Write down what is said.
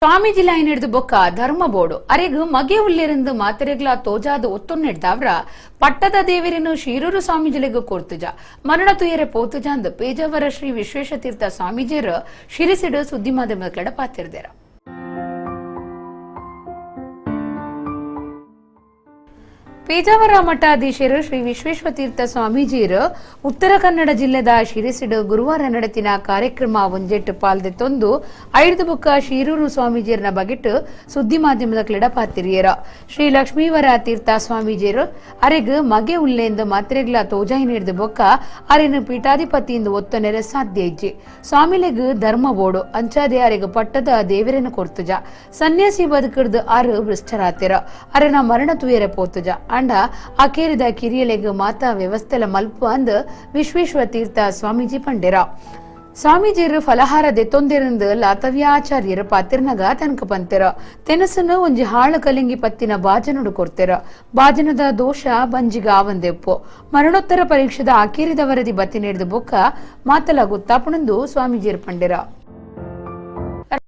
Swamiji line ಹಿಡಿದು ಬೊಕ್ಕ ಧರ್ಮ ಬೋರ್ಡು ಅರೆಗ್ ಮಗೆ ಉಳ್ಳಿರಿಂದ ಮಾತೆರೆಗ್ಲ ತೋಜಾದ ಒತ್ತೊನ್ನೆಡ್ದಾವ್ರ ಪಟ್ಟದ ದೇವರಿನ ಶೀರೂರು ಸ್ವಾಮೀಜಿಲೆಗೂ ಕೊರ್ತುಜ ಮರಣ ತುಯರೆ ಪೋತುಜ ಅಂದ್ ಪೇಜಾವರ ಶ್ರೀ ವಿಶ್ವೇಶ ತೀರ್ಥ ಸ್ವಾಮೀಜಿಯರ ಶಿರಿಸಿಡು ಸುದ್ದಿ ಮಾಧ್ಯಮದ ಪಾತಿರ್ದೇರ. ಪೇಜಾವರ ಮಠಾಧೀಶರು ಶ್ರೀ ವಿಶ್ವೇಶ್ವ ತೀರ್ಥ ಸ್ವಾಮೀಜಿಯರು ಉತ್ತರ ಕನ್ನಡ ಜಿಲ್ಲೆದ ಶಿರಿಸಿಡು ಗುರುವಾರ ನಡೆತಿನ ಕಾರ್ಯಕ್ರಮ ಒಂಜೆಟ್ಟು ಪಾಲ್ದೆತ್ತೊಂದು ಐದು ಬುಕ್ಕ ಶೀರೂರು ಸ್ವಾಮೀಜಿಯರನ್ನ ಬಗೆಟ್ ಸುದ್ದಿ ಮಾಧ್ಯಮದ ಕ್ಲೆಡಪಾತಿರಿಯರ ಶ್ರೀ ಲಕ್ಷ್ಮೀವರ ತೀರ್ಥ ಸ್ವಾಮೀಜಿಯರು ಅರೆಗ್ ಮಗೆ ಉಲ್ಲೆಂದು ಮಾತ್ರೆಗ್ಲ ತೋಜಾಯಿ ನೀಡಿದ ಬೊಕ್ಕ ಅರೆನು ಪೀಠಾಧಿಪತಿಯಿಂದ ಒತ್ತೊನೆರೆ ಸಾಧ್ಯ ಇಜ್ಜಿ ಸ್ವಾಮಿಲೆಗ್ ಧರ್ಮ ಬೋಡು ಅಂಚಾದೆ ಅರೆಗ್ ಪಟ್ಟದ ದೇವರನ್ನು ಕೊರ್ತುಜ ಸನ್ಯಾಸಿ ಬದುಕಿಡ್ದು ಆರು ಭ್ರಷ್ಟರಾತಿರ ಅರೆನ ಮರಣ ತುಯರೆ ಪೋತುಜ ಅಂಡ ಅಕೇರಿದ ಕಿರಿಯಲೆಗ್ ಮಾತಾ ವ್ಯವಸ್ಥೆಲ ಮಲ್ಪು ಅಂದ್ ವಿಶ್ವೇಶ್ವ ತೀರ್ಥ ಸ್ವಾಮೀಜಿ ಪಂಡೆರ ಸ್ವಾಮೀಜಿಯರು ಫಲಹಾರ ದೆತ್ತೊಂದಿರಂದು ಲಾತವ್ಯಾಚಾರ್ಯರ ಪಾತಿರ್ನಗ ತನಕ ಪಂತೆರ ತೆನಸನ್ನು ಒಂಜಿ ಹಾಳು ಕಲಿಂಗಿ ಪತ್ತಿನ ಬಾಜನುಡು ಕೊಡ್ತೆರ ಬಾಜನದ ದೋಷ ಬಂಜಿಗ ಆವಂದೆಪ್ಪು ಮರಣೋತ್ತರ ಪರೀಕ್ಷೆದ ಅಕೇರಿದ ವರದಿ ಬತ್ತಿ ನೀಡಿದ ಬೊಕ್ಕ ಮಾತಲ ಗೊತ್ತಾಪಣಂದು ಸ್ವಾಮೀಜಿಯರು ಪಂಡೆರ.